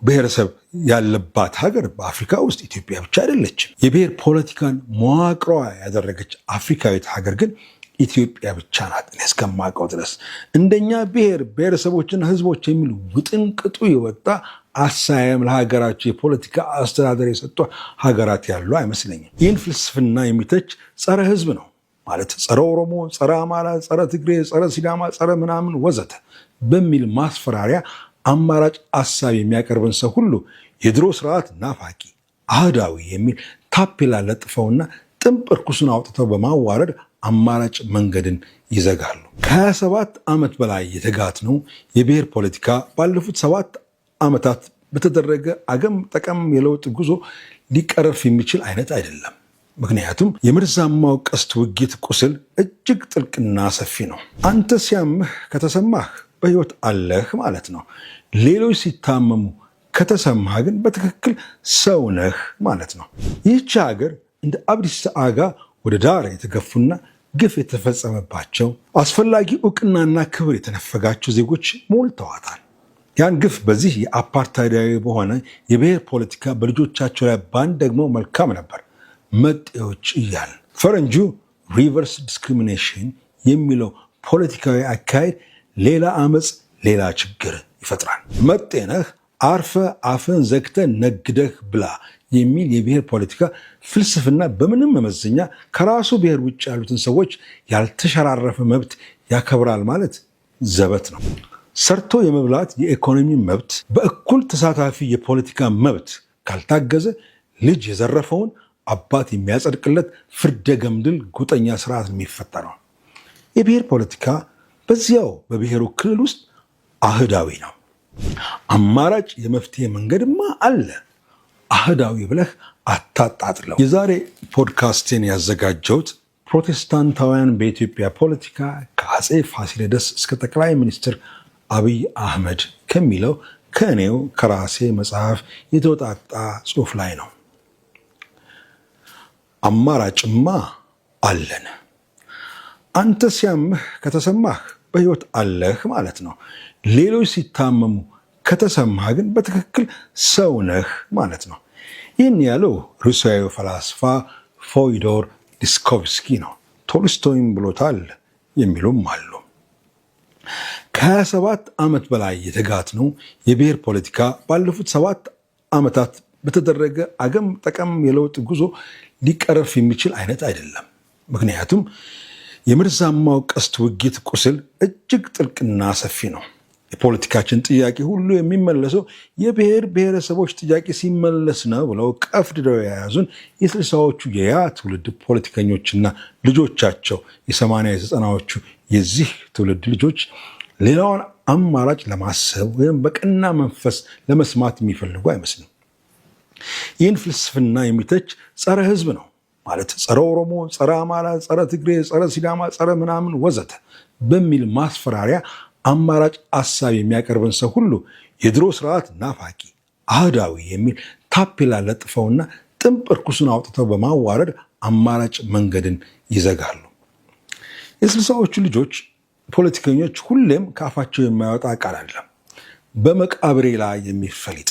ብሔረሰብ ያለባት ሀገር በአፍሪካ ውስጥ ኢትዮጵያ ብቻ አይደለችም። የብሔር ፖለቲካን መዋቅሯ ያደረገች አፍሪካዊት ሀገር ግን ኢትዮጵያ ብቻ ናት እስከማውቀው ድረስ። እንደኛ ብሔር ብሔረሰቦችና ህዝቦች የሚል ውጥንቅጡ የወጣ አሳየም ለሀገራቸው የፖለቲካ አስተዳደር የሰጡ ሀገራት ያሉ አይመስለኝም። ይህን ፍልስፍና የሚተች ጸረ ህዝብ ነው ማለት ጸረ ኦሮሞ፣ ጸረ አማራ፣ ጸረ ትግሬ፣ ጸረ ሲዳማ፣ ጸረ ምናምን ወዘተ በሚል ማስፈራሪያ አማራጭ ሀሳብ የሚያቀርብን ሰው ሁሉ የድሮ ስርዓት ናፋቂ አህዳዊ የሚል ታፔላ ለጥፈውና ጥምብ እርኩሱን አውጥተው በማዋረድ አማራጭ መንገድን ይዘጋሉ። ከ27 ዓመት በላይ የተጋትነው የብሔር ፖለቲካ ባለፉት 7 ዓመታት በተደረገ አገም ጠቀም የለውጥ ጉዞ ሊቀረፍ የሚችል አይነት አይደለም። ምክንያቱም የመርዛማው ቀስት ውጊት ቁስል እጅግ ጥልቅና ሰፊ ነው። አንተ ሲያምህ ከተሰማህ በህይወት አለህ ማለት ነው። ሌሎች ሲታመሙ ከተሰማህ ግን በትክክል ሰው ነህ ማለት ነው። ይህች ሀገር እንደ አብዲሳ አጋ ወደ ዳር የተገፉና ግፍ የተፈጸመባቸው አስፈላጊ እውቅናና ክብር የተነፈጋቸው ዜጎች ሞልተዋታል። ያን ግፍ በዚህ የአፓርታይዳዊ በሆነ የብሔር ፖለቲካ በልጆቻቸው ላይ ባን ደግሞ መልካም ነበር መጤዎች እያል ፈረንጁ ሪቨርስ ዲስክሪሚኔሽን የሚለው ፖለቲካዊ አካሄድ ሌላ አመፅ፣ ሌላ ችግር ይፈጥራል። መጤነህ አርፈ አፍን ዘግተ ነግደህ ብላ የሚል የብሔር ፖለቲካ ፍልስፍና በምንም መመዘኛ ከራሱ ብሔር ውጭ ያሉትን ሰዎች ያልተሸራረፈ መብት ያከብራል ማለት ዘበት ነው። ሰርቶ የመብላት የኢኮኖሚ መብት በእኩል ተሳታፊ የፖለቲካ መብት ካልታገዘ ልጅ የዘረፈውን አባት የሚያጸድቅለት ፍርደ ገምድል ጉጠኛ ስርዓት የሚፈጠረው። የብሔር ፖለቲካ በዚያው በብሔሩ ክልል ውስጥ አህዳዊ ነው። አማራጭ የመፍትሄ መንገድማ አለ። አህዳዊ ብለህ አታጣጥለው። የዛሬ ፖድካስቴን ያዘጋጀሁት ፕሮቴስታንታውያን በኢትዮጵያ ፖለቲካ ከአፄ ፋሲለደስ እስከ ጠቅላይ ሚኒስትር አብይ አህመድ ከሚለው ከእኔው ከራሴ መጽሐፍ የተወጣጣ ጽሑፍ ላይ ነው። አማራጭማ አለን። አንተ ሲያምህ ከተሰማህ በህይወት አለህ ማለት ነው። ሌሎች ሲታመሙ ከተሰማህ ግን በትክክል ሰው ነህ ማለት ነው። ይህን ያለው ሩሲያዊ ፈላስፋ ፎይዶር ዶስቶቭስኪ ነው። ቶልስቶይም ብሎታል የሚሉም አሉ። ከ27 ዓመት በላይ የተጋትነው የብሔር ፖለቲካ ባለፉት 7 ዓመታት በተደረገ አገም ጠቀም የለውጥ ጉዞ ሊቀረፍ የሚችል አይነት አይደለም። ምክንያቱም የመርዛማው ቀስት ውጊት ቁስል እጅግ ጥልቅና ሰፊ ነው። የፖለቲካችን ጥያቄ ሁሉ የሚመለሰው የብሔር ብሔረሰቦች ጥያቄ ሲመለስ ነው ብለው ቀፍድደው የያዙን የ60ዎቹ የያ ትውልድ ፖለቲከኞችና ልጆቻቸው የ80 የ90ዎቹ የዚህ ትውልድ ልጆች ሌላውን አማራጭ ለማሰብ ወይም በቀና መንፈስ ለመስማት የሚፈልጉ አይመስልም። ይህን ፍልስፍና የሚተች ጸረ ህዝብ ነው ማለት ጸረ ኦሮሞ፣ ጸረ አማራ፣ ጸረ ትግሬ፣ ጸረ ሲዳማ፣ ጸረ ምናምን ወዘተ በሚል ማስፈራሪያ አማራጭ ሀሳብ የሚያቀርብን ሰው ሁሉ የድሮ ስርዓት ናፋቂ አህዳዊ የሚል ታፔላ ለጥፈውና ጥምብ እርኩሱን አውጥተው በማዋረድ አማራጭ መንገድን ይዘጋሉ። የ60ዎቹ ልጆች ፖለቲከኞች ሁሌም ከአፋቸው የማይወጣ ቃል አለ። በመቃብሬ ላይ የሚፈሊጥ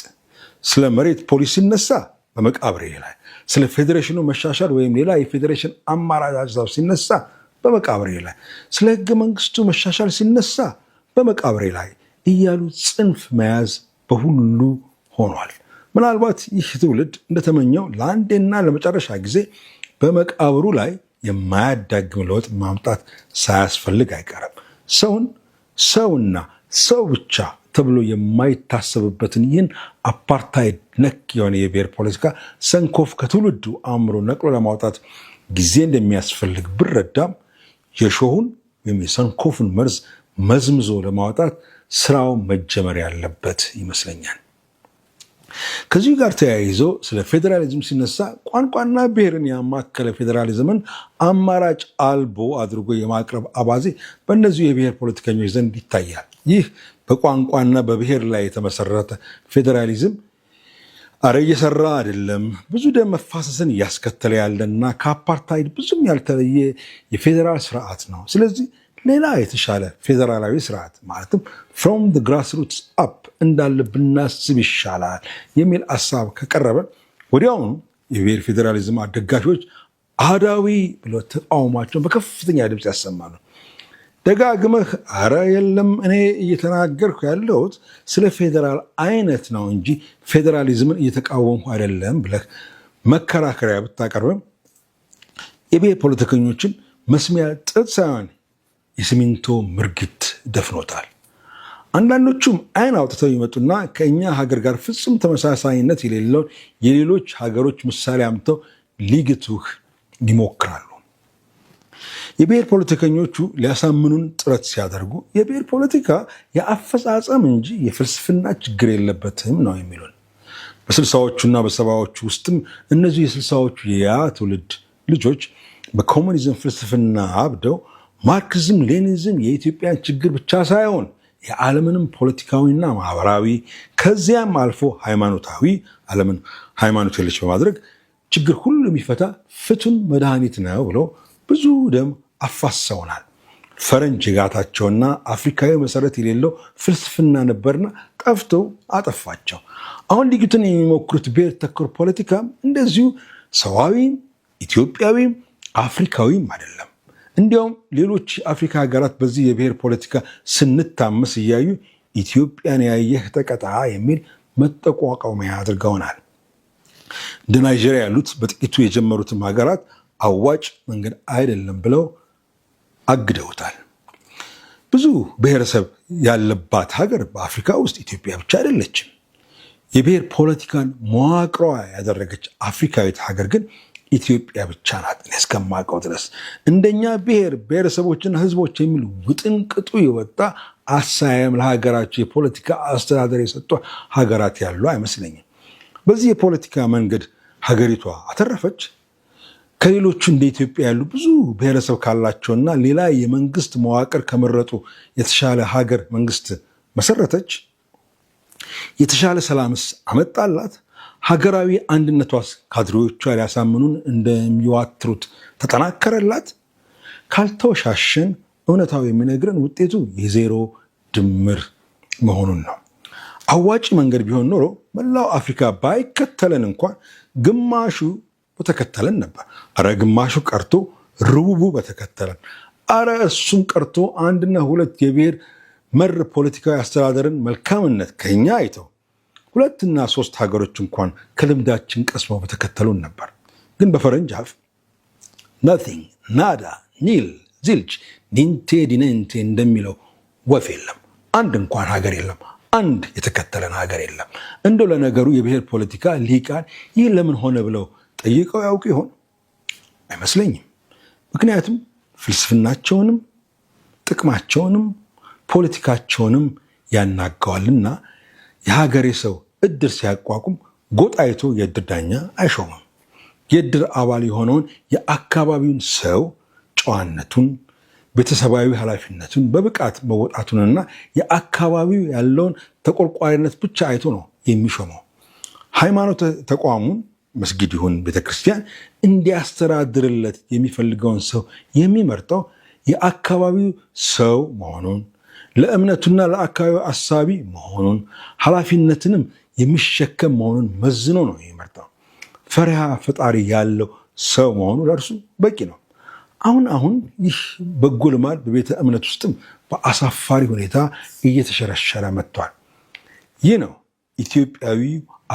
ስለ መሬት ፖሊሲ ሲነሳ በመቃብሬ ላይ፣ ስለ ፌዴሬሽኑ መሻሻል ወይም ሌላ የፌዴሬሽን አማራጭ ሀሳብ ሲነሳ በመቃብሬ ላይ፣ ስለ ህገ መንግስቱ መሻሻል ሲነሳ በመቃብሬ ላይ እያሉ ጽንፍ መያዝ በሁሉ ሆኗል። ምናልባት ይህ ትውልድ እንደተመኘው ለአንዴና ለመጨረሻ ጊዜ በመቃብሩ ላይ የማያዳግም ለውጥ ማምጣት ሳያስፈልግ አይቀርም። ሰውን ሰውና ሰው ብቻ ተብሎ የማይታሰብበትን ይህን አፓርታይድ ነክ የሆነ የብሔር ፖለቲካ ሰንኮፍ ከትውልዱ አእምሮ ነቅሎ ለማውጣት ጊዜ እንደሚያስፈልግ ብረዳም የሾሁን ወይም የሰንኮፉን መርዝ መዝምዞ ለማውጣት ስራው መጀመር ያለበት ይመስለኛል። ከዚሁ ጋር ተያይዞ ስለ ፌዴራሊዝም ሲነሳ ቋንቋና ብሔርን ያማከለ ፌዴራሊዝምን አማራጭ አልቦ አድርጎ የማቅረብ አባዜ በእነዚሁ የብሔር ፖለቲከኞች ዘንድ ይታያል። ይህ በቋንቋና በብሔር ላይ የተመሰረተ ፌዴራሊዝም አረ እየሰራ አይደለም፣ ብዙ ደም መፋሰስን እያስከተለ ያለና ከአፓርታይድ ብዙም ያልተለየ የፌዴራል ስርዓት ነው። ስለዚህ ሌላ የተሻለ ፌዴራላዊ ስርዓት ማለትም ፍሮም the grassroots up እንዳለ ብናስብ ይሻላል የሚል ሀሳብ ከቀረበ ወዲያውኑ የብሔር ፌዴራሊዝም ደጋፊዎች አህዳዊ ብለው ተቃውሟቸውን በከፍተኛ ድምፅ ያሰማሉ። ደጋግመህ አረ የለም እኔ እየተናገርኩ ያለሁት ስለ ፌዴራል አይነት ነው እንጂ ፌዴራሊዝምን እየተቃወምኩ አይደለም ብለህ መከራከሪያ ብታቀርብም የብሔር ፖለቲከኞችን መስሚያ ጥጥ ሳይሆን የሲሚንቶ ምርግት ደፍኖታል። አንዳንዶቹም አይን አውጥተው ይመጡና ከእኛ ሀገር ጋር ፍጹም ተመሳሳይነት የሌለውን የሌሎች ሀገሮች ምሳሌ አምጥተው ሊግቱህ ይሞክራሉ። የብሔር ፖለቲከኞቹ ሊያሳምኑን ጥረት ሲያደርጉ የብሔር ፖለቲካ የአፈጻጸም እንጂ የፍልስፍና ችግር የለበትም ነው የሚሉን። በ60ዎቹና በ70ዎቹ ውስጥም እነዚህ የ60ዎቹ ያ ትውልድ ልጆች በኮሙኒዝም ፍልስፍና አብደው ማርክሲዝም ሌኒዝም የኢትዮጵያን ችግር ብቻ ሳይሆን የዓለምንም ፖለቲካዊና ማህበራዊ ከዚያም አልፎ ሃይማኖታዊ ዓለምን ሃይማኖት የለሽ በማድረግ ችግር ሁሉ የሚፈታ ፍቱን መድኃኒት ነው ብለው ብዙ ደም አፋሰውናል። ፈረንጅ ጋታቸውና አፍሪካዊ መሰረት የሌለው ፍልስፍና ነበርና ጠፍቶ አጠፋቸው። አሁን ሊግቱን የሚሞክሩት ብሔር ተኮር ፖለቲካም እንደዚሁ ሰዋዊም ኢትዮጵያዊም አፍሪካዊም አይደለም። እንዲያውም ሌሎች አፍሪካ ሀገራት በዚህ የብሔር ፖለቲካ ስንታመስ እያዩ ኢትዮጵያን ያየህ ተቀጣ የሚል መጠቋቋሚያ አድርገውናል። እንደ ናይጄሪያ ያሉት በጥቂቱ የጀመሩትም ሀገራት አዋጭ መንገድ አይደለም ብለው አግደውታል። ብዙ ብሔረሰብ ያለባት ሀገር በአፍሪካ ውስጥ ኢትዮጵያ ብቻ አይደለችም። የብሔር ፖለቲካን መዋቅሯ ያደረገች አፍሪካዊት ሀገር ግን ኢትዮጵያ ብቻ ናት እስከማውቀው ድረስ። እንደኛ ብሔር ብሔረሰቦችና ህዝቦች የሚል ውጥንቅጡ የወጣ አሳየም ለሀገራቸው የፖለቲካ አስተዳደር የሰጡ ሀገራት ያሉ አይመስለኝም። በዚህ የፖለቲካ መንገድ ሀገሪቷ አተረፈች? ከሌሎቹ እንደ ኢትዮጵያ ያሉ ብዙ ብሔረሰብ ካላቸውና ሌላ የመንግስት መዋቅር ከመረጡ የተሻለ ሀገር መንግስት መሰረተች? የተሻለ ሰላምስ አመጣላት? ሀገራዊ አንድነቷስ ካድሬዎቿ ሊያሳምኑን እንደሚዋትሩት ተጠናከረላት? ካልተወሻሸን እውነታው የሚነግረን ውጤቱ የዜሮ ድምር መሆኑን ነው። አዋጭ መንገድ ቢሆን ኖሮ መላው አፍሪካ ባይከተለን እንኳን ግማሹ በተከተለን ነበር። አረ ግማሹ ቀርቶ ሩቡ በተከተለን። አረ እሱም ቀርቶ አንድና ሁለት የብሔር መር ፖለቲካዊ አስተዳደርን መልካምነት ከኛ አይተው 2 እና 3 ሀገሮች እንኳን ከልምዳችን ቀስመው በተከተሉን ነበር። ግን በፈረንጅ አፍ nothing nada nil zilch ዲንቴ ዲነንቴ እንደሚለው ወፍ የለም። አንድ እንኳን ሀገር የለም። አንድ የተከተለን ሀገር የለም። እንደው ለነገሩ የብሔር ፖለቲካ ሊቃን ይህ ለምን ሆነ ብለው ጠይቀው ያውቁ ይሆን? አይመስለኝም። ምክንያቱም ፍልስፍናቸውንም ጥቅማቸውንም ፖለቲካቸውንም ያናጋዋልና የሀገሬ ሰው እድር ሲያቋቁም ጎጥ አይቶ የእድር ዳኛ አይሾምም። የእድር አባል የሆነውን የአካባቢውን ሰው ጨዋነቱን፣ ቤተሰባዊ ኃላፊነቱን በብቃት መወጣቱንና የአካባቢው ያለውን ተቆርቋሪነት ብቻ አይቶ ነው የሚሾመው። ሃይማኖት ተቋሙን መስጊድ ይሁን ቤተክርስቲያን እንዲያስተዳድርለት የሚፈልገውን ሰው የሚመርጠው የአካባቢው ሰው መሆኑን፣ ለእምነቱና ለአካባቢው አሳቢ መሆኑን፣ ኃላፊነትንም የሚሸከም መሆኑን መዝኖ ነው የሚመርጠው። ፈሪሃ ፈጣሪ ያለው ሰው መሆኑ ለእርሱ በቂ ነው። አሁን ይህ በጎ ልማድ በቤተ እምነት ውስጥም በአሳፋሪ ሁኔታ እየተሸረሸረ መጥቷል። ይህ ነው ኢትዮጵያዊ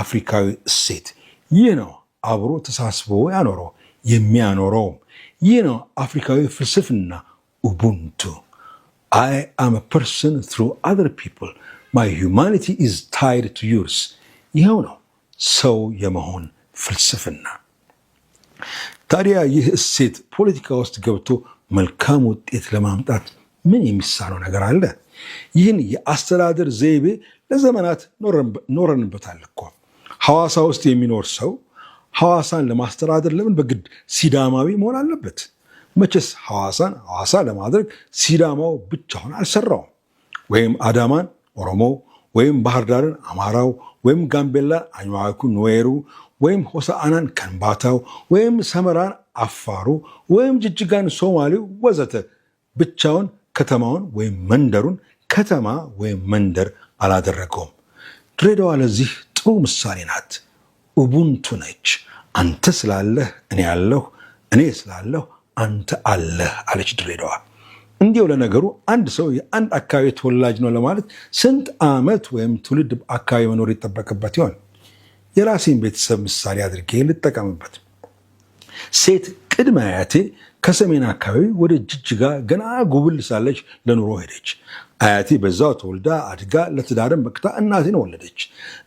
አፍሪካዊ እሴት። ይህ ነው አብሮ ተሳስቦ ያኖረው የሚያኖረውም። ይህ ነው አፍሪካዊ ፍልስፍና ኡቡንቱ። I am a person through other people. My humanity is tied to yours. ይኸው ነው ሰው የመሆን ፍልስፍና። ታዲያ ይህ እሴት ፖለቲካ ውስጥ ገብቶ መልካም ውጤት ለማምጣት ምን የሚሳነው ነገር አለ? ይህን የአስተዳደር ዘይቤ ለዘመናት ኖረንበታል እኮ። ሐዋሳ ውስጥ የሚኖር ሰው ሐዋሳን ለማስተዳደር ለምን በግድ ሲዳማዊ መሆን አለበት? መቼስ ሐዋሳን ሐዋሳ ለማድረግ ሲዳማው ብቻውን አልሰራውም። ወይም አዳማን ኦሮሞው፣ ወይም ባህር ዳርን አማራው፣ ወይም ጋምቤላን አኝዋኩ ኑዌሩ፣ ወይም ሆሳአናን ከንባታው፣ ወይም ሰመራን አፋሩ፣ ወይም ጅጅጋን ሶማሌው ወዘተ ብቻውን ከተማውን ወይም መንደሩን ከተማ ወይም መንደር አላደረገውም። ድሬዳዋ ለዚህ ጥሩ ምሳሌ ናት። ኡቡንቱ ነች። አንተ ስላለህ እኔ አለሁ፣ እኔ ስላለሁ አንተ አለህ አለች ድሬዳዋ። እንዲሁ ለነገሩ አንድ ሰው የአንድ አካባቢ ተወላጅ ነው ለማለት ስንት ዓመት ወይም ትውልድ አካባቢ መኖር ይጠበቅበት ይሆን? የራሴን ቤተሰብ ምሳሌ አድርጌ ልጠቀምበት። ሴት ቅድመ አያቴ ከሰሜን አካባቢ ወደ ጅጅጋ ገና ጉብል ሳለች ለኑሮ ሄደች። አያቴ በዛው ተወልዳ አድጋ ለትዳርም በቅታ እናቴን ወለደች።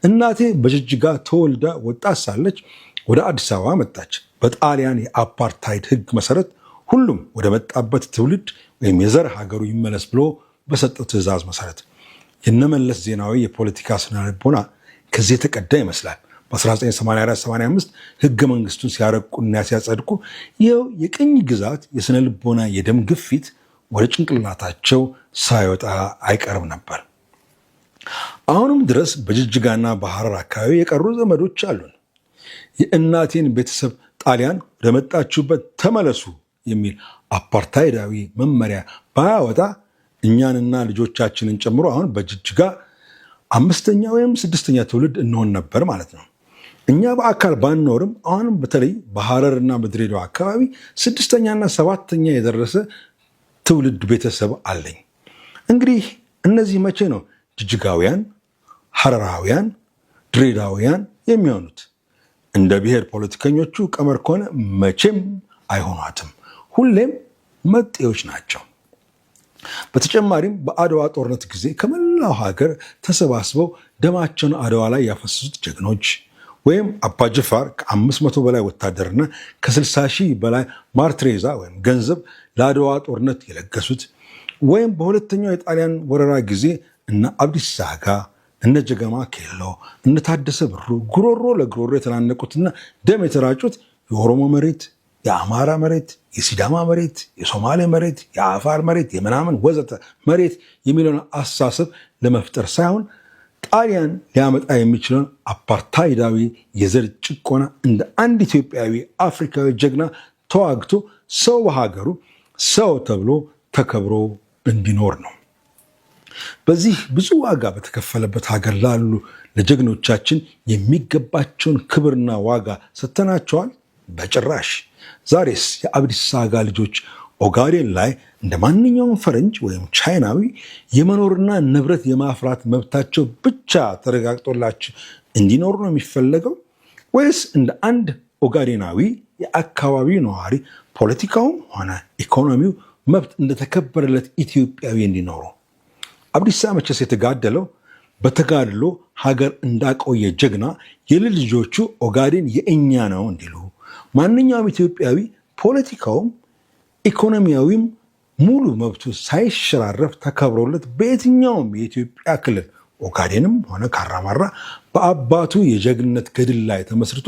እናቴ በጅጅጋ ተወልዳ ወጣት ሳለች ወደ አዲስ አበባ መጣች። በጣሊያን የአፓርታይድ ሕግ መሰረት ሁሉም ወደ መጣበት ትውልድ ወይም የዘር ሀገሩ ይመለስ ብሎ በሰጠው ትዕዛዝ መሰረት የነመለስ ዜናዊ የፖለቲካ ስነልቦና ከዚህ የተቀዳ ይመስላል። በ1984-85 ህገ መንግስቱን ሲያረቁና ሲያጸድቁ ይኸው የቅኝ ግዛት የስነልቦና የደም ግፊት ወደ ጭንቅላታቸው ሳይወጣ አይቀርም ነበር። አሁንም ድረስ በጅጅጋና በሐረር አካባቢ የቀሩ ዘመዶች አሉን። የእናቴን ቤተሰብ ጣሊያን ወደ መጣችሁበት ተመለሱ የሚል አፓርታይዳዊ መመሪያ ባያወጣ እኛንና ልጆቻችንን ጨምሮ አሁን በጅጅጋ 5ኛ ወይም 6ኛ ትውልድ እንሆን ነበር ማለት ነው። እኛ በአካል ባንኖርም አሁንም በተለይ በሐረርና በድሬዳዋ አካባቢ 6ኛና 7ኛ የደረሰ ትውልድ ቤተሰብ አለኝ። እንግዲህ እነዚህ መቼ ነው ጅጅጋውያን፣ ሐረራውያን፣ ድሬዳውያን የሚሆኑት? እንደ ብሔር ፖለቲከኞቹ ቀመር ከሆነ መቼም አይሆኗትም። ሁሌም መጤዎች ናቸው። በተጨማሪም በአድዋ ጦርነት ጊዜ ከመላው ሀገር ተሰባስበው ደማቸውን አድዋ ላይ ያፈሰሱት ጀግኖች ወይም አባጅፋር ከ500 በላይ ወታደርና ከ60,000 በላይ ማርትሬዛ ወይም ገንዘብ ለአድዋ ጦርነት የለገሱት ወይም በሁለተኛው የጣሊያን ወረራ ጊዜ እነ አብዲሳ አጋ፣ እነ ጀገማ ኬሎ፣ እነ ታደሰ ብሩ ጉሮሮ ለጉሮሮ የተናነቁትና ደም የተራጩት የኦሮሞ መሬት፣ የአማራ መሬት፣ የሲዳማ መሬት፣ የሶማሌ መሬት፣ የአፋር መሬት፣ የምናምን ወዘተ መሬት የሚለውን አስተሳሰብ ለመፍጠር ሳይሆን ጣሊያን ሊያመጣ የሚችለውን አፓርታይዳዊ የዘር ጭቆና እንደ አንድ ኢትዮጵያዊ አፍሪካዊ ጀግና ተዋግቶ ሰው በሀገሩ ሰው ተብሎ ተከብሮ እንዲኖር ነው። በዚህ ብዙ ዋጋ በተከፈለበት ሀገር ላሉ ለጀግኖቻችን የሚገባቸውን ክብርና ዋጋ ሰጥተናቸዋል? በጭራሽ። ዛሬስ የአብዲሳ አጋ ልጆች ኦጋዴን ላይ እንደ ማንኛውም ፈረንጅ ወይም ቻይናዊ የመኖርና ንብረት የማፍራት መብታቸው ብቻ ተረጋግጦላቸው እንዲኖሩ ነው የሚፈለገው? ወይስ እንደ አንድ ኦጋዴናዊ የአካባቢው ነዋሪ ፖለቲካውም ሆነ ኢኮኖሚው መብት እንደተከበረለት ኢትዮጵያዊ እንዲኖሩ? አብዲሳ መቼስ የተጋደለው በተጋድሎ ሀገር እንዳቆየ ጀግና የልጅ ልጆቹ ኦጋዴን የእኛ ነው እንዲሉ፣ ማንኛውም ኢትዮጵያዊ ፖለቲካውም ኢኮኖሚያዊም ሙሉ መብቱ ሳይሸራረፍ ተከብሮለት በየትኛውም የኢትዮጵያ ክልል ኦጋዴንም ሆነ ካራማራ በአባቱ የጀግንነት ገድል ላይ ተመስርቶ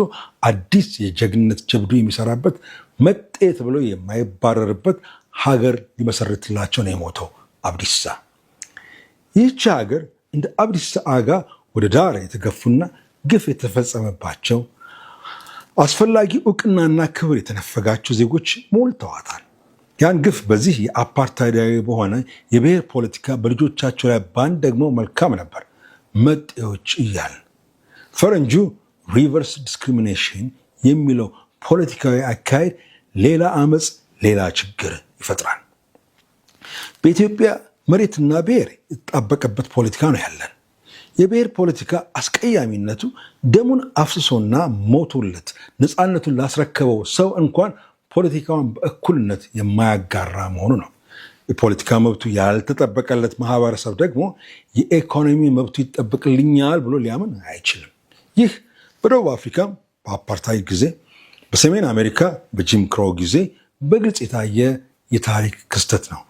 አዲስ የጀግንነት ጀብዱ የሚሰራበት መጤ ተብሎ የማይባረርበት ሀገር ሊመሰርትላቸው ነው የሞተው አብዲሳ። ይህች ሀገር እንደ አብዲሳ አጋ ወደ ዳር የተገፉና ግፍ የተፈጸመባቸው አስፈላጊ እውቅናና ክብር የተነፈጋቸው ዜጎች ሞልተዋታል። ያን ግፍ በዚህ የአፓርታይዳዊ በሆነ የብሔር ፖለቲካ በልጆቻቸው ላይ ባንድ ደግሞ መልካም ነበር። መጤዎች እያልን ፈረንጁ ሪቨርስ ዲስክሪሚኔሽን የሚለው ፖለቲካዊ አካሄድ ሌላ አመፅ፣ ሌላ ችግር ይፈጥራል። በኢትዮጵያ መሬትና ብሔር የተጣበቀበት ፖለቲካ ነው ያለን። የብሔር ፖለቲካ አስቀያሚነቱ ደሙን አፍስሶና ሞቶለት ነፃነቱን ላስረከበው ሰው እንኳን ፖለቲካውን በእኩልነት የማያጋራ መሆኑ ነው። የፖለቲካ መብቱ ያልተጠበቀለት ማህበረሰብ ደግሞ የኢኮኖሚ መብቱ ይጠበቅልኛል ብሎ ሊያምን አይችልም። ይህ በደቡብ አፍሪካ በአፓርታይድ ጊዜ፣ በሰሜን አሜሪካ በጂም ክሮ ጊዜ በግልጽ የታየ የታሪክ ክስተት ነው።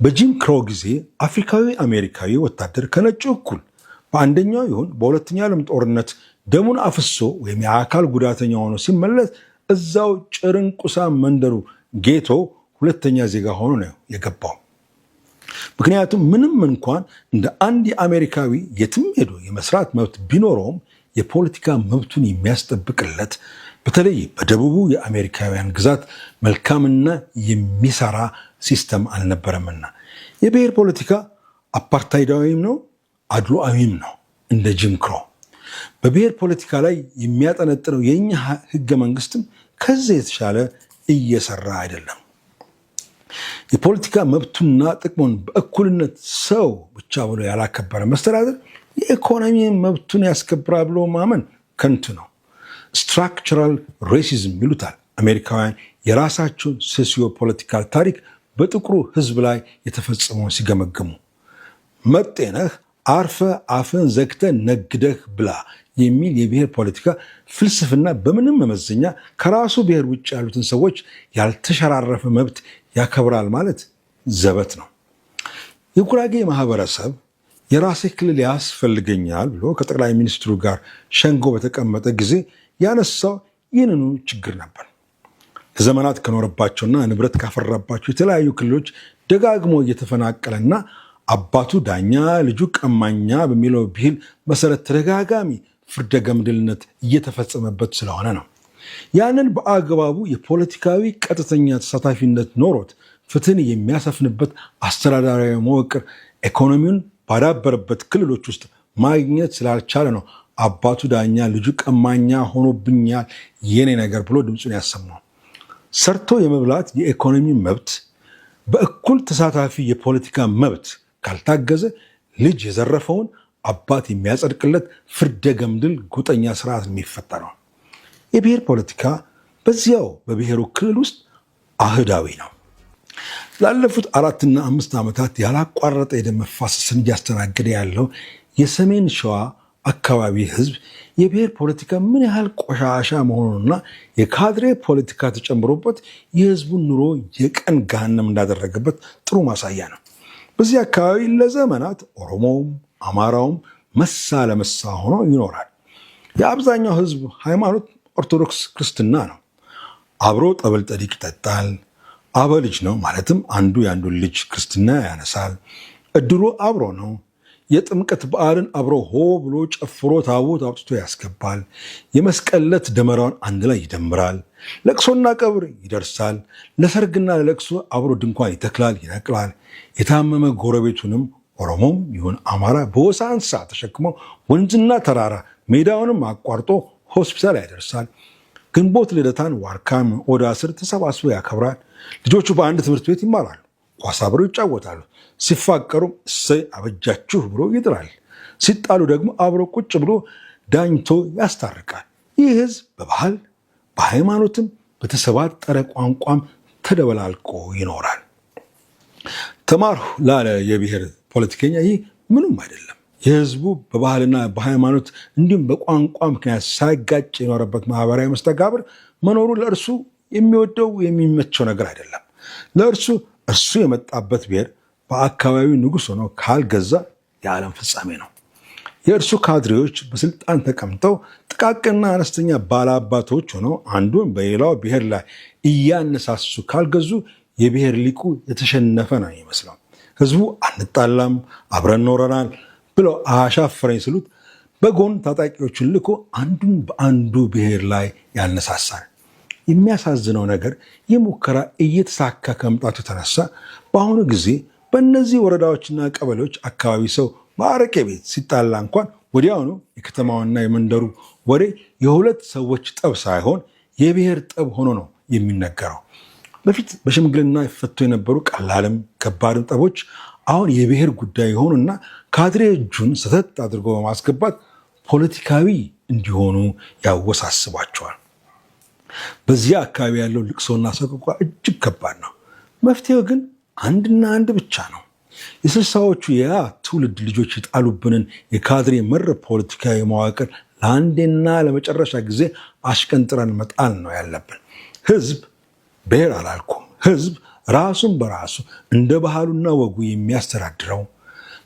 በጂም ክሮ ጊዜ አፍሪካዊ አሜሪካዊ ወታደር ከነጩ እኩል በአንደኛው ይሁን በሁለተኛ ዓለም ጦርነት ደሙን አፍሶ ወይም የአካል ጉዳተኛ ሆኖ ሲመለስ እዛው ጭርንቁሳ መንደሩ ጌቶ ሁለተኛ ዜጋ ሆኖ ነው የገባው። ምክንያቱም ምንም እንኳን እንደ አንድ የአሜሪካዊ የትም ሄዶ የመስራት መብት ቢኖረውም የፖለቲካ መብቱን የሚያስጠብቅለት በተለይ በደቡቡ የአሜሪካውያን ግዛት መልካምና የሚሰራ ሲስተም አልነበረምና የብሔር ፖለቲካ አፓርታይዳዊም ነው፣ አድሏዊም ነው። እንደ ጂም ክሮ በብሔር ፖለቲካ ላይ የሚያጠነጥነው የእኛ ህገ መንግስትም ከዚህ የተሻለ እየሰራ አይደለም። የፖለቲካ መብቱና ጥቅሙን በእኩልነት ሰው ብቻ ብሎ ያላከበረ መስተዳደር የኢኮኖሚ መብቱን ያስከብራል ብሎ ማመን ከንቱ ነው። ስትራክቸራል ሬሲዝም ይሉታል አሜሪካውያን የራሳቸውን ሶሲዮ ፖለቲካል ታሪክ በጥቁሩ ህዝብ ላይ የተፈጸመውን ሲገመግሙ። መጤነህ አርፈ አፍን ዘግተ ነግደህ ብላ የሚል የብሔር ፖለቲካ ፍልስፍና በምንም መመዘኛ ከራሱ ብሔር ውጭ ያሉትን ሰዎች ያልተሸራረፈ መብት ያከብራል ማለት ዘበት ነው። የጉራጌ ማህበረሰብ የራሴ ክልል ያስፈልገኛል ብሎ ከጠቅላይ ሚኒስትሩ ጋር ሸንጎ በተቀመጠ ጊዜ ያነሳው ይህንኑ ችግር ነበር። ለዘመናት ከኖረባቸውና ንብረት ካፈራባቸው የተለያዩ ክልሎች ደጋግሞ እየተፈናቀለና አባቱ ዳኛ ልጁ ቀማኛ በሚለው ብሂል መሰረት ተደጋጋሚ ፍርደ ገምድልነት እየተፈጸመበት ስለሆነ ነው። ያንን በአግባቡ የፖለቲካዊ ቀጥተኛ ተሳታፊነት ኖሮት ፍትህን የሚያሰፍንበት አስተዳዳሪያዊ መዋቅር ኢኮኖሚውን ባዳበረበት ክልሎች ውስጥ ማግኘት ስላልቻለ ነው አባቱ ዳኛ ልጁ ቀማኛ ሆኖብኛል የኔ ነገር ብሎ ድምፁን ያሰማው። ሰርቶ የመብላት የኢኮኖሚ መብት በእኩል ተሳታፊ የፖለቲካ መብት ካልታገዘ ልጅ የዘረፈውን አባት የሚያጸድቅለት ፍርደ ገምድል ጎጠኛ ስርዓት የሚፈጠረው። የብሔር ፖለቲካ በዚያው በብሔሩ ክልል ውስጥ አህዳዊ ነው። ላለፉት 4 እና 5 ዓመታት ያላቋረጠ የደም መፋሰስን እያስተናገደ ያለው የሰሜን ሸዋ አካባቢ ህዝብ የብሔር ፖለቲካ ምን ያህል ቆሻሻ መሆኑንና የካድሬ ፖለቲካ ተጨምሮበት የህዝቡን ኑሮ የቀን ገሃነም እንዳደረገበት ጥሩ ማሳያ ነው። በዚህ አካባቢ ለዘመናት ኦሮሞውም አማራውም መሳ ለመሳ ሆኖ ይኖራል። የአብዛኛው ህዝብ ሃይማኖት ኦርቶዶክስ ክርስትና ነው። አብሮ ጠበል ጠዲቅ ይጠጣል። አበ ልጅ ነው ማለትም አንዱ የአንዱን ልጅ ክርስትና ያነሳል። እድሩ አብሮ ነው። የጥምቀት በዓልን አብሮ ሆ ብሎ ጨፍሮ ታቦት አውጥቶ ያስገባል። የመስቀል ዕለት ደመራውን አንድ ላይ ይደምራል። ለቅሶና ቀብር ይደርሳል። ለሰርግና ለለቅሶ አብሮ ድንኳን ይተክላል፣ ይነቅላል። የታመመ ጎረቤቱንም ኦሮሞም ይሁን አማራ በወሳንሳ ተሸክሞ ወንዝና ተራራ ሜዳውንም አቋርጦ ሆስፒታል ያደርሳል። ግንቦት ልደታን ዋርካም ኦዳ ስር ተሰባስቦ ያከብራል። ልጆቹ በአንድ ትምህርት ቤት ይማራሉ። ኳስ አብረው ይጫወታሉ። ሲፋቀሩም እሰይ አበጃችሁ ብሎ ይጥራል። ሲጣሉ ደግሞ አብሮ ቁጭ ብሎ ዳኝቶ ያስታርቃል። ይህ ህዝብ በባህል በሃይማኖትም በተሰባጠረ ቋንቋም ተደበላልቆ ይኖራል። ተማርሁ ላለ የብሔር ፖለቲከኛ ይህ ምንም አይደለም። የህዝቡ በባህልና በሃይማኖት እንዲሁም በቋንቋ ምክንያት ሳይጋጭ የኖረበት ማህበራዊ መስተጋብር መኖሩ ለእርሱ የሚወደው የሚመቸው ነገር አይደለም። ለእርሱ እርሱ የመጣበት ብሔር በአካባቢው ንጉሥ ሆኖ ካልገዛ የዓለም ፍጻሜ ነው። የእርሱ ካድሬዎች በስልጣን ተቀምጠው ጥቃቅንና አነስተኛ ባለአባቶች ሆነው አንዱን በሌላው ብሔር ላይ እያነሳሱ ካልገዙ የብሔር ሊቁ የተሸነፈ ነው ይመስለው። ህዝቡ አንጣላም አብረን ኖረናል ብለው አሻፈረኝ ስሉት በጎን ታጣቂዎችን ልኮ አንዱን በአንዱ ብሔር ላይ ያነሳሳል። የሚያሳዝነው ነገር የሙከራ እየተሳካ ከመምጣቱ የተነሳ በአሁኑ ጊዜ በእነዚህ ወረዳዎችና ቀበሌዎች አካባቢ ሰው በአረቄ ቤት ሲጣላ እንኳን ወዲያውኑ የከተማውና የመንደሩ ወሬ የሁለት ሰዎች ጠብ ሳይሆን የብሔር ጠብ ሆኖ ነው የሚነገረው። በፊት በሽምግልና ይፈቱ የነበሩ ቀላልም ከባድም ጠቦች አሁን የብሔር ጉዳይ የሆኑና ካድሬ እጁን ሰተት አድርጎ በማስገባት ፖለቲካዊ እንዲሆኑ ያወሳስባቸዋል። በዚያ አካባቢ ያለው ልቅሶና ሰቆቃ እጅግ ከባድ ነው። መፍትሄው ግን አንድና አንድ ብቻ ነው። የስልሳዎቹ ያ ትውልድ ልጆች የጣሉብንን የካድሬ መር ፖለቲካዊ መዋቅር ለአንዴና ለመጨረሻ ጊዜ አሽቀንጥረን መጣል ነው ያለብን። ህዝብ ብሔር አላልኩም። ህዝብ ራሱን በራሱ እንደ ባህሉና ወጉ የሚያስተዳድረው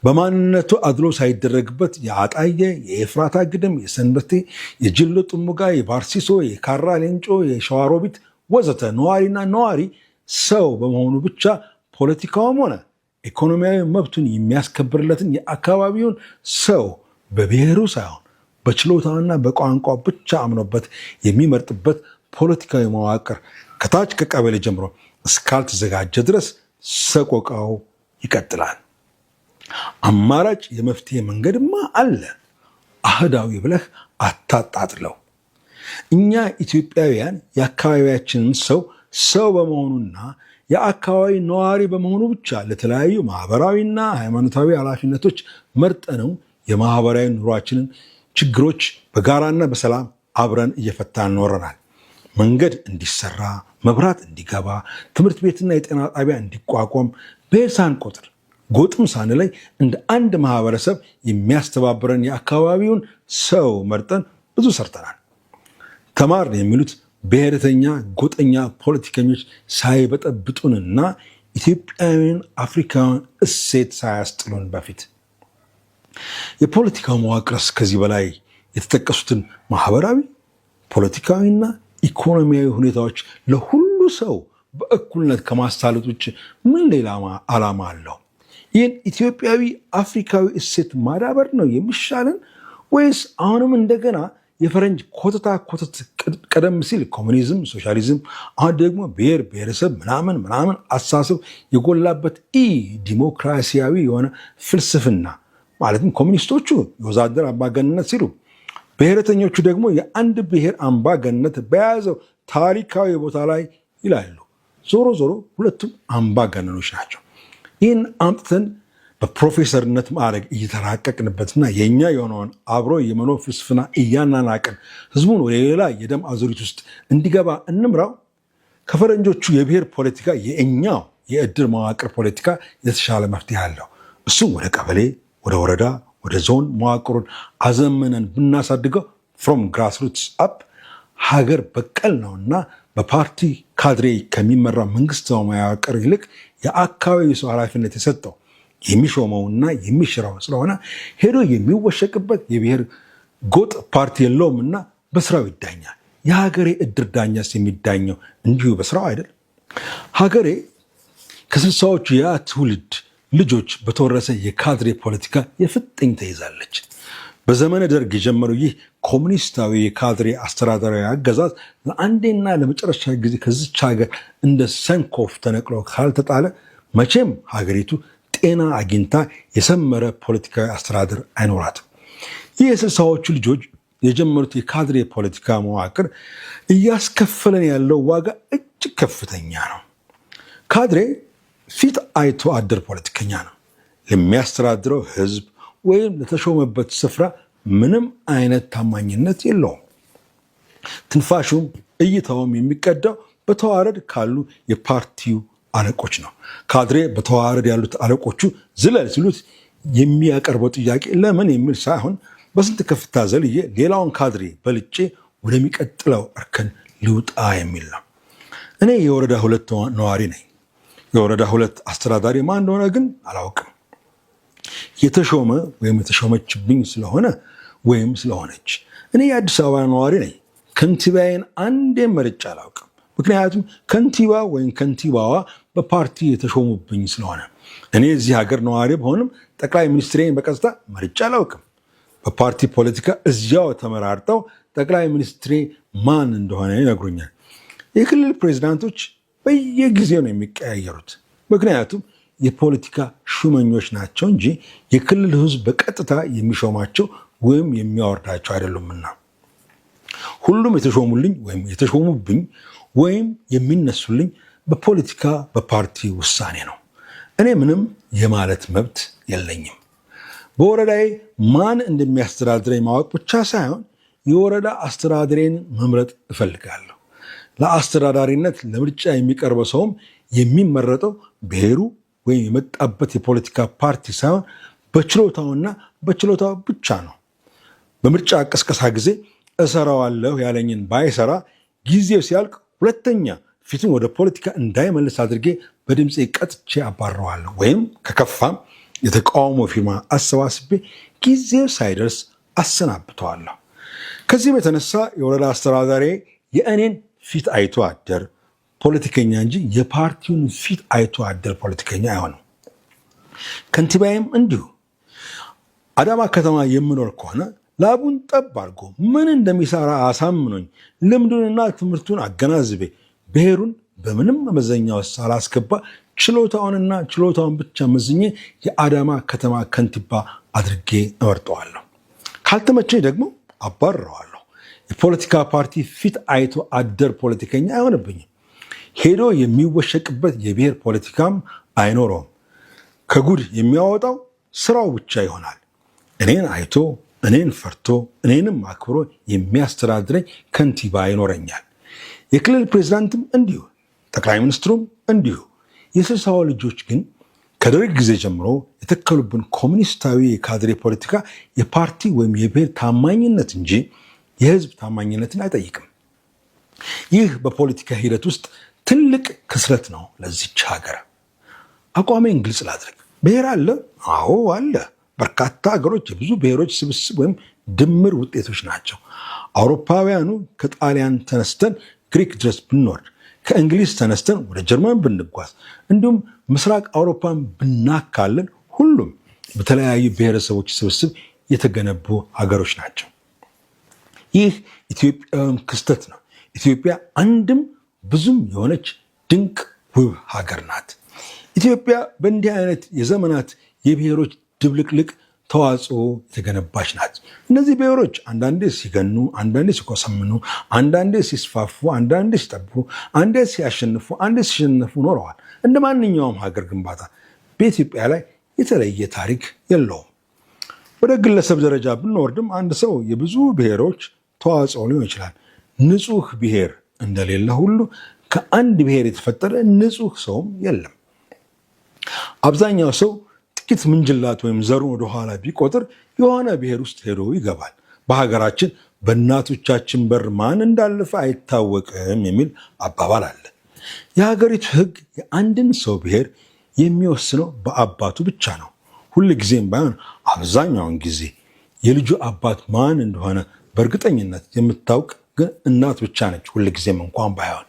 በማንነቱ አድሎ ሳይደረግበት የአጣየ፣ የኤፍራታ ግድም፣ የሰንበቴ፣ የጅሎ ጥሙጋ፣ የባርሲሶ፣ የካራ ሌንጮ፣ የሸዋሮቢት ወዘተ ነዋሪና ነዋሪ ሰው በመሆኑ ብቻ ፖለቲካውም ሆነ ኢኮኖሚያዊ መብቱን የሚያስከብርለትን የአካባቢውን ሰው በብሔሩ ሳይሆን በችሎታና በቋንቋ ብቻ አምኖበት የሚመርጥበት ፖለቲካዊ መዋቅር ከታች ከቀበሌ ጀምሮ እስካልተዘጋጀ ድረስ ሰቆቃው ይቀጥላል። አማራጭ የመፍትሄ መንገድማ አለ። አህዳዊ ብለህ አታጣጥለው። እኛ ኢትዮጵያውያን የአካባቢያችንን ሰው በመሆኑና የአካባቢ ነዋሪ በመሆኑ ብቻ ለተለያዩ ማህበራዊና ሃይማኖታዊ ኃላፊነቶች መርጠነው የማህበራዊ ኑሯችንን ችግሮች በጋራና በሰላም አብረን እየፈታን ኖረናል። መንገድ እንዲሰራ፣ መብራት እንዲገባ፣ ትምህርት ቤትና የጤና ጣቢያ እንዲቋቋም ብሔር ሳንቆጥር ጎጥም ሳንለይ እንደ አንድ ማህበረሰብ የሚያስተባብረን የአካባቢውን ሰው መርጠን ብዙ ሰርተናል። ተማርን የሚሉት ብሔረተኛ ጎጠኛ ፖለቲከኞች ሳይበጠብጡንና ኢትዮጵያውያን አፍሪካውያን እሴት ሳያስጥሉን በፊት የፖለቲካው መዋቅርስ ከዚህ በላይ የተጠቀሱትን ማህበራዊ፣ ፖለቲካዊና ኢኮኖሚያዊ ሁኔታዎች ለሁሉ ሰው በእኩልነት ከማሳለጥ ውጭ ምን ሌላ ዓላማ አለው? ይህን ኢትዮጵያዊ አፍሪካዊ እሴት ማዳበር ነው የሚሻለን ወይስ አሁንም እንደገና የፈረንጅ ኮተታ ኮተት ቀደም ሲል ኮሙኒዝም፣ ሶሻሊዝም፣ አሁን ደግሞ ብሔር ብሔረሰብ ምናምን አሳሰብ የጎላበት ዲሞክራሲያዊ የሆነ ፍልስፍና ማለትም ኮሙኒስቶቹ የወዛደር አምባገነንነት ሲሉ፣ ብሔረተኞቹ ደግሞ የአንድ ብሔር አምባገነንነት በያዘው ታሪካዊ ቦታ ላይ ይላሉ። ዞሮ ዞሮ ሁለቱም አምባገነኖች ናቸው። ይህን አምጥተን በፕሮፌሰርነት ማዕረግ እየተራቀቅንበትና የእኛ የሆነውን አብሮ የመኖር ፍልስፍና እያናናቅን ህዝቡን ወደ ሌላ የደም አዙሪት ውስጥ እንዲገባ እንምራው? ከፈረንጆቹ የብሔር ፖለቲካ የእኛው የእድር መዋቅር ፖለቲካ የተሻለ መፍትሄ አለው። እሱም ወደ ቀበሌ፣ ወደ ወረዳ፣ ወደ ዞን መዋቅሩን አዘመነን ብናሳድገው ፍሮም ግራስሩትስ አፕ ሀገር በቀል ነውና በፓርቲ ካድሬ ከሚመራ መንግስታዊ መዋቅር ይልቅ የአካባቢው ሰው ኃላፊነት የሰጠው የሚሾመውና የሚሽረው ስለሆነ ሄዶ የሚወሸቅበት የብሔር ጎጥ ፓርቲ የለውምና በስራው ይዳኛል። የሀገሬ እድር ዳኛስ የሚዳኘው እንዲሁ በስራው አይደል? ሀገሬ ከስልሳዎቹ ያ ትውልድ ልጆች በተወረሰ የካድሬ ፖለቲካ የፍጥኝ ተይዛለች። በዘመነ ደርግ የጀመረው ይህ ኮሙኒስታዊ የካድሬ አስተዳደራዊ አገዛዝ ለአንዴና ለመጨረሻ ጊዜ ከዚች ሀገር እንደ ሰንኮፍ ተነቅሎ ካልተጣለ መቼም ሀገሪቱ ጤና አግኝታ የሰመረ ፖለቲካዊ አስተዳደር አይኖራትም። ይህ የስልሳዎቹ ልጆች የጀመሩት የካድሬ ፖለቲካ መዋቅር እያስከፈለን ያለው ዋጋ እጅግ ከፍተኛ ነው። ካድሬ ፊት አይቶ አደር ፖለቲከኛ ነው። ለሚያስተዳድረው ህዝብ ወይም ለተሾመበት ስፍራ ምንም አይነት ታማኝነት የለውም። ትንፋሹም እይታውም የሚቀዳው በተዋረድ ካሉ የፓርቲው አለቆች ነው። ካድሬ በተዋረድ ያሉት አለቆቹ ዝለል ሲሉት የሚያቀርበው ጥያቄ ለምን የሚል ሳይሆን በስንት ከፍታ ዘልዬ ሌላውን ካድሬ በልጬ ወደሚቀጥለው እርከን ልውጣ የሚል ነው። እኔ የወረዳ 2 ነዋሪ ነኝ። የወረዳ 2 አስተዳዳሪ ማን እንደሆነ ግን አላውቅም። የተሾመ ወይም የተሾመችብኝ ስለሆነ ወይም ስለሆነች። እኔ የአዲስ አበባ ነዋሪ ነኝ። ከንቲባዬን አንዴ መርጬ አላውቅም። ምክንያቱም ከንቲባ ወይም ከንቲባዋ በፓርቲ የተሾሙብኝ ስለሆነ። እኔ እዚህ ሀገር ነዋሪ በሆንም ጠቅላይ ሚኒስትሬን በቀጥታ መርጬ አላውቅም። በፓርቲ ፖለቲካ እዚያው ተመራርጠው ጠቅላይ ሚኒስትሬ ማን እንደሆነ ይነግሩኛል። የክልል ፕሬዚዳንቶች በየጊዜው ነው የሚቀያየሩት። ምክንያቱም የፖለቲካ ሹመኞች ናቸው እንጂ የክልል ህዝብ በቀጥታ የሚሾማቸው ወይም የሚያወርዳቸው አይደሉምና ሁሉም የተሾሙልኝ ወይም የተሾሙብኝ ወይም የሚነሱልኝ በፖለቲካ በፓርቲ ውሳኔ ነው። እኔ ምንም የማለት መብት የለኝም። በወረዳዬ ማን እንደሚያስተዳድረኝ ማወቅ ብቻ ሳይሆን የወረዳ አስተዳደሬን መምረጥ እፈልጋለሁ። ለአስተዳዳሪነት ለምርጫ የሚቀርበው ሰውም የሚመረጠው ብሔሩ ወይም የመጣበት የፖለቲካ ፓርቲ ሳይሆን በችሎታውና በችሎታው ብቻ ነው። በምርጫ ቅስቀሳ ጊዜ እሰራዋለሁ ያለኝን ባይሰራ ጊዜው ሲያልቅ ሁለተኛ ፊቱን ወደ ፖለቲካ እንዳይመልስ አድርጌ በድምፄ ቀጥቼ አባረዋለሁ። ወይም ከከፋም የተቃውሞ ፊርማ አሰባስቤ ጊዜው ሳይደርስ አሰናብተዋለሁ። ከዚህም የተነሳ የወረዳ አስተዳዳሪ የእኔን ፊት አይቶ አደር ፖለቲከኛ እንጂ የፓርቲውን ፊት አይቶ አደር ፖለቲከኛ አይሆንም። ከንቲባዬም እንዲሁ። አዳማ ከተማ የምኖር ከሆነ ላቡን ጠብ አድርጎ ምን እንደሚሰራ አሳምኖኝ ልምዱንና ትምህርቱን አገናዝቤ ብሔሩን በምንም መመዘኛ ውስጥ ሳላስገባ ችሎታውንና ችሎታውን ብቻ መዝኜ የአዳማ ከተማ ከንቲባ አድርጌ እመርጠዋለሁ። ካልተመቸኝ ደግሞ አባርረዋለሁ። የፖለቲካ ፓርቲ ፊት አይቶ አደር ፖለቲከኛ አይሆንብኝም። ሄዶ የሚወሸቅበት የብሔር ፖለቲካም አይኖረውም። ከጉድ የሚያወጣው ስራው ብቻ ይሆናል። እኔን አይቶ እኔን ፈርቶ እኔንም አክብሮ የሚያስተዳድረኝ ከንቲባ ይኖረኛል። የክልል ፕሬዚዳንትም እንዲሁ፣ ጠቅላይ ሚኒስትሩም እንዲሁ። የስልሳው ልጆች ግን ከደርግ ጊዜ ጀምሮ የተከሉብን ኮሚኒስታዊ የካድሬ ፖለቲካ የፓርቲ ወይም የብሔር ታማኝነት እንጂ የህዝብ ታማኝነትን አይጠይቅም። ይህ በፖለቲካ ሂደት ውስጥ ትልቅ ክስረት ነው ለዚች ሀገር። አቋሜን ግልጽ ላድርግ። ብሔር አለ? አዎ አለ። በርካታ ሀገሮች የብዙ ብሔሮች ስብስብ ወይም ድምር ውጤቶች ናቸው። አውሮፓውያኑ ከጣሊያን ተነስተን ግሪክ ድረስ ብንወርድ፣ ከእንግሊዝ ተነስተን ወደ ጀርመን ብንጓዝ፣ እንዲሁም ምስራቅ አውሮፓን ብናካለን ሁሉም በተለያዩ ብሔረሰቦች ስብስብ የተገነቡ ሀገሮች ናቸው። ይህ ኢትዮጵያዊም ክስተት ነው። ኢትዮጵያ አንድም ብዙም የሆነች ድንቅ ውብ ሀገር ናት። ኢትዮጵያ በእንዲህ አይነት የዘመናት የብሔሮች ድብልቅልቅ ተዋጽኦ የተገነባች ናት። እነዚህ ብሔሮች አንዳንዴ ሲገኑ፣ አንዳንዴ ሲኮሰምኑ፣ አንዳንዴ ሲስፋፉ፣ አንዳንዴ ሲጠቡ፣ አንዴ ሲያሸንፉ፣ አንዴ ሲሸነፉ ኖረዋል። እንደ ማንኛውም ሀገር ግንባታ በኢትዮጵያ ላይ የተለየ ታሪክ የለውም። ወደ ግለሰብ ደረጃ ብንወርድም አንድ ሰው የብዙ ብሔሮች ተዋጽኦ ሊሆን ይችላል። ንጹህ ብሔር እንደሌለ ሁሉ ከአንድ ብሔር የተፈጠረ ንጹህ ሰውም የለም። አብዛኛው ሰው ጥቂት ምንጅላት ወይም ዘሩን ወደኋላ ቢቆጥር የሆነ ብሔር ውስጥ ሄዶ ይገባል። በሀገራችን በእናቶቻችን በር ማን እንዳለፈ አይታወቅም የሚል አባባል አለ። የሀገሪቱ ሕግ የአንድን ሰው ብሔር የሚወስነው በአባቱ ብቻ ነው። ሁል ጊዜም ባይሆን አብዛኛውን ጊዜ የልጁ አባት ማን እንደሆነ በእርግጠኝነት የምታውቅ ግን እናት ብቻ ነች። ሁል ጊዜም እንኳን ባይሆን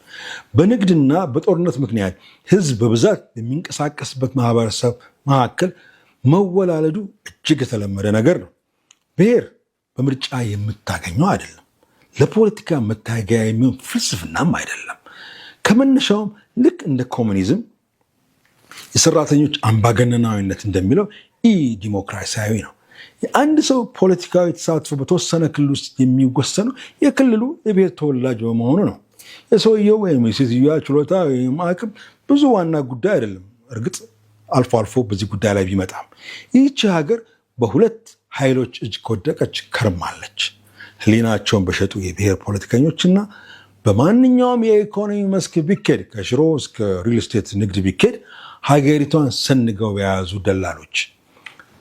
በንግድና በጦርነት ምክንያት ህዝብ በብዛት የሚንቀሳቀስበት ማህበረሰብ መካከል መወላለዱ እጅግ የተለመደ ነገር ነው። ብሔር በምርጫ የምታገኘው አይደለም። ለፖለቲካ መታገያ የሚሆን ፍልስፍናም አይደለም። ከመነሻውም ልክ እንደ ኮሙኒዝም የሰራተኞች አምባገነናዊነት እንደሚለው ኢ ዲሞክራሲያዊ ነው። የአንድ ሰው ፖለቲካዊ ተሳትፎ በተወሰነ ክልል ውስጥ የሚወሰነው የክልሉ የብሔር ተወላጅ በመሆኑ ነው። የሰውየው ወይም የሴትዮዋ ችሎታ ወይም አቅም ብዙ ዋና ጉዳይ አይደለም። እርግጥ አልፎ አልፎ በዚህ ጉዳይ ላይ ቢመጣም ይህች ሀገር በሁለት ኃይሎች እጅ ከወደቀች ከርማለች። ህሊናቸውን በሸጡ የብሔር ፖለቲከኞችና በማንኛውም የኢኮኖሚ መስክ ቢኬድ ከሽሮ እስከ ሪል ስቴት ንግድ ቢኬድ ሀገሪቷን ሰንገው የያዙ ደላሎች።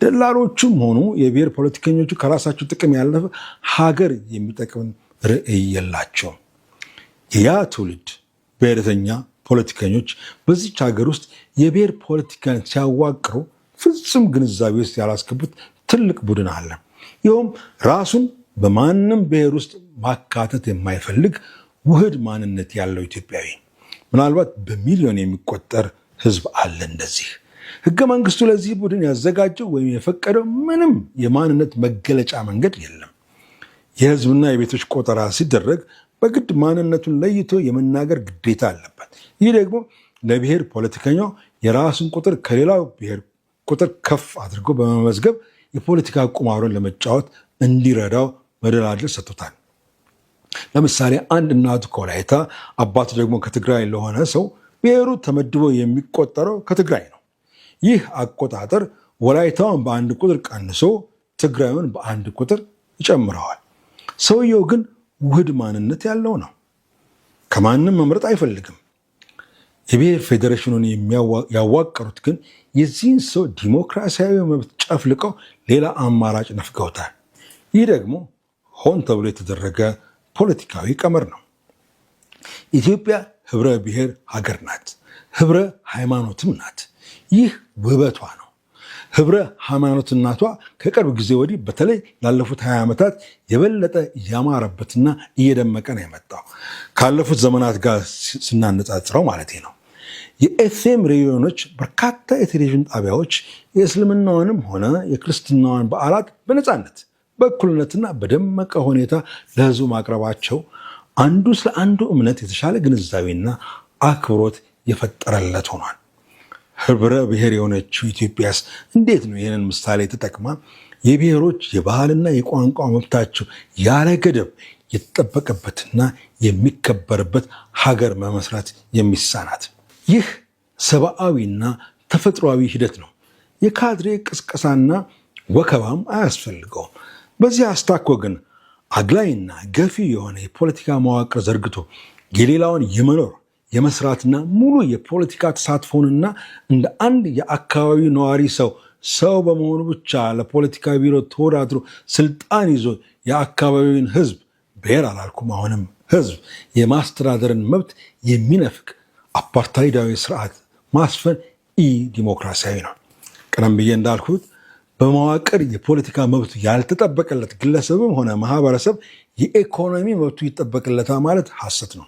ደላሎቹም ሆኑ የብሔር ፖለቲከኞቹ ከራሳቸው ጥቅም ያለፈ ሀገር የሚጠቅም ርዕይ የላቸውም። ያ ትውልድ ብሔረተኛ ፖለቲከኞች በዚች ሀገር ውስጥ የብሔር ፖለቲካን ሲያዋቅሩ ፍጹም ግንዛቤ ውስጥ ያላስገቡት ትልቅ ቡድን አለ። ይኸውም ራሱን በማንም ብሔር ውስጥ ማካተት የማይፈልግ ውህድ ማንነት ያለው ኢትዮጵያዊ። ምናልባት በሚሊዮን የሚቆጠር ህዝብ አለ እንደዚህ። ህገ መንግስቱ ለዚህ ቡድን ያዘጋጀው ወይም የፈቀደው ምንም የማንነት መገለጫ መንገድ የለም። የህዝብና የቤቶች ቆጠራ ሲደረግ በግድ ማንነቱን ለይቶ የመናገር ግዴታ አለበት። ይህ ደግሞ ለብሔር ፖለቲከኛው የራሱን ቁጥር ከሌላው ብሔር ቁጥር ከፍ አድርጎ በመመዝገብ የፖለቲካ ቁማሩን ለመጫወት እንዲረዳው መደላድል ሰጥቶታል። ለምሳሌ አንድ እናቱ ከወላይታ አባቱ ደግሞ ከትግራይ ለሆነ ሰው ብሔሩ ተመድቦ የሚቆጠረው ከትግራይ ነው። ይህ አቆጣጠር ወላይታውን በአንድ ቁጥር ቀንሶ ትግራዩን በአንድ ቁጥር ይጨምረዋል። ሰውየው ግን ውህድ ማንነት ያለው ነው። ከማንም መምረጥ አይፈልግም። የብሔር ፌዴሬሽኑን ያዋቀሩት ግን የዚህን ሰው ዲሞክራሲያዊ መብት ጨፍልቀው ሌላ አማራጭ ነፍገውታል። ይህ ደግሞ ሆን ተብሎ የተደረገ ፖለቲካዊ ቀመር ነው። ኢትዮጵያ ህብረ ብሔር ሀገር ናት፣ ህብረ ሃይማኖትም ናት። ይህ ውበቷ ነው። ህብረ ሃይማኖትነቷ ከቅርብ ጊዜ ወዲህ በተለይ ላለፉት 20 ዓመታት የበለጠ እያማረበትና እየደመቀ ነው የመጣው። ካለፉት ዘመናት ጋር ስናነጻጽረው ማለት ነው። የኤፍኤም ሬዲዮኖች፣ በርካታ የቴሌቪዥን ጣቢያዎች የእስልምናውንም ሆነ የክርስትናውን በዓላት በነፃነት በእኩልነትና በደመቀ ሁኔታ ለህዝቡ ማቅረባቸው አንዱ ስለ አንዱ እምነት የተሻለ ግንዛቤና አክብሮት የፈጠረለት ሆኗል። ህብረ ብሔር የሆነችው ኢትዮጵያስ እንዴት ነው ይህንን ምሳሌ ተጠቅማ የብሔሮች የባህልና የቋንቋ መብታቸው ያለ ገደብ የተጠበቀበትና የሚከበርበት ሀገር መመስረት የሚሳናት? ይህ ሰብአዊና ተፈጥሯዊ ሂደት ነው። የካድሬ ቅስቀሳና ወከባም አያስፈልገውም። በዚህ አስታኮ ግን አግላይና ገፊ የሆነ የፖለቲካ መዋቅር ዘርግቶ የሌላውን የመኖር የመስራትና ሙሉ የፖለቲካ ተሳትፎንና እንደ አንድ የአካባቢ ነዋሪ ሰው በመሆኑ ብቻ ለፖለቲካ ቢሮ ተወዳድሮ ስልጣን ይዞ የአካባቢውን ህዝብ ብሔር አላልኩም፣ አሁንም ህዝብ የማስተዳደርን መብት የሚነፍቅ አፓርታይዳዊ ስርዓት ማስፈን ኢ ዲሞክራሲያዊ ነው። ቀደም ብዬ እንዳልኩት በመዋቅር የፖለቲካ መብቱ ያልተጠበቀለት ግለሰብም ሆነ ማህበረሰብ የኢኮኖሚ መብቱ ይጠበቅለታል ማለት ሐሰት ነው።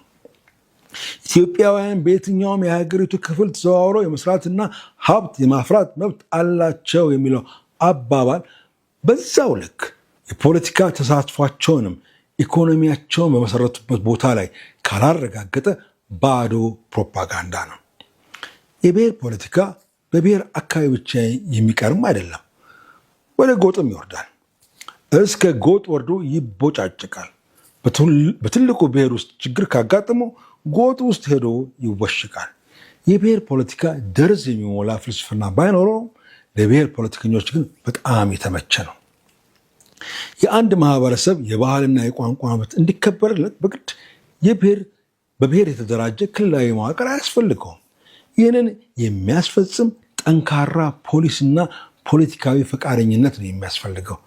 ኢትዮጵያውያን በየትኛውም የሀገሪቱ ክፍል ተዘዋውሮ የመስራትና ሀብት የማፍራት መብት አላቸው የሚለው አባባል በዛው ልክ የፖለቲካ ተሳትፏቸውንም ኢኮኖሚያቸውን በመሰረቱበት ቦታ ላይ ካላረጋገጠ ባዶ ፕሮፓጋንዳ ነው። የብሔር ፖለቲካ በብሔር አካባቢ ብቻ የሚቀርም አይደለም፣ ወደ ጎጥም ይወርዳል። እስከ ጎጥ ወርዶ ይቦጫጭቃል። በትልቁ ብሔር ውስጥ ችግር ካጋጠመው ጎጥ ውስጥ ሄዶ ይወሽቃል። የብሔር ፖለቲካ ደርዝ የሚሞላ ፍልስፍና ባይኖረውም ለብሔር ፖለቲከኞች ግን በጣም የተመቸ ነው። የአንድ ማህበረሰብ የባህልና የቋንቋ መብት እንዲከበርለት በግድ በብሔር የተደራጀ ክልላዊ መዋቅር አያስፈልገውም። ይህንን የሚያስፈጽም ጠንካራ ፖሊስና ፖለቲካዊ ፈቃደኝነት ነው የሚያስፈልገው።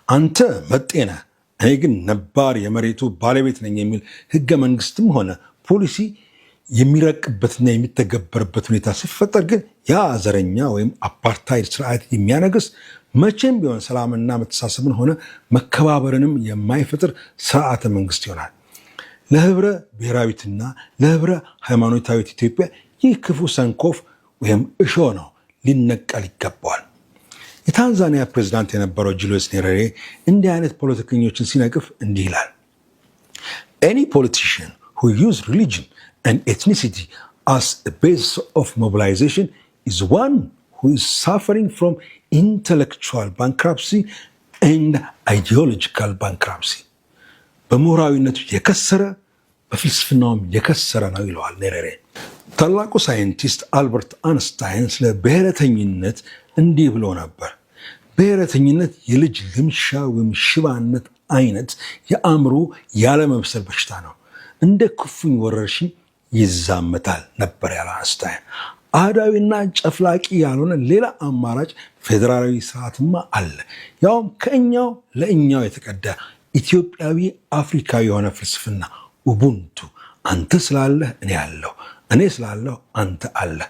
አንተ መጤነ እኔ ግን ነባር የመሬቱ ባለቤት ነኝ የሚል ህገ መንግስትም ሆነ ፖሊሲ የሚረቅበትና የሚተገበርበት ሁኔታ ሲፈጠር ግን ያ ዘረኛ ወይም አፓርታይድ ስርዓት የሚያነግስ መቼም ቢሆን ሰላምና መተሳሰብን ሆነ መከባበርንም የማይፈጥር ስርዓተ መንግስት ይሆናል። ለህብረ ብሔራዊትና ለህብረ ሃይማኖታዊት ኢትዮጵያ ይህ ክፉ ሰንኮፍ ወይም እሾ ነው፣ ሊነቀል ይገባዋል። የታንዛኒያ ፕሬዝዳንት የነበረው ጁልየስ ኔሬሬ እንዲህ አይነት ፖለቲከኞችን ሲነቅፍ እንዲህ ይላል። Any politician who use religion and ethnicity as a basis of mobilization is one who is suffering from intellectual bankruptcy and ideological bankruptcy. በምሁራዊነቱ የከሰረ በፍልስፍናውም የከሰረ ነው ይለዋል ኔሬሬ። ታላቁ ሳይንቲስት አልበርት አንስታይን ስለ ብሔረተኝነት እንዲህ ብሎ ነበር። ብሔረተኝነት የልጅ ልምሻ ወይም ሽባነት አይነት የአእምሮ ያለመብሰል በሽታ ነው። እንደ ኩፍኝ ወረርሽኝ ይዛመታል ነበር ያለ አንስታይን። አህዳዊና ጨፍላቂ ያልሆነ ሌላ አማራጭ ፌዴራላዊ ስርዓትማ አለ። ያውም ከእኛው ለእኛው የተቀዳ ኢትዮጵያዊ አፍሪካዊ የሆነ ፍልስፍና ኡቡንቱ። አንተ ስላለህ እኔ አለሁ፣ እኔ ስላለሁ አንተ አለህ።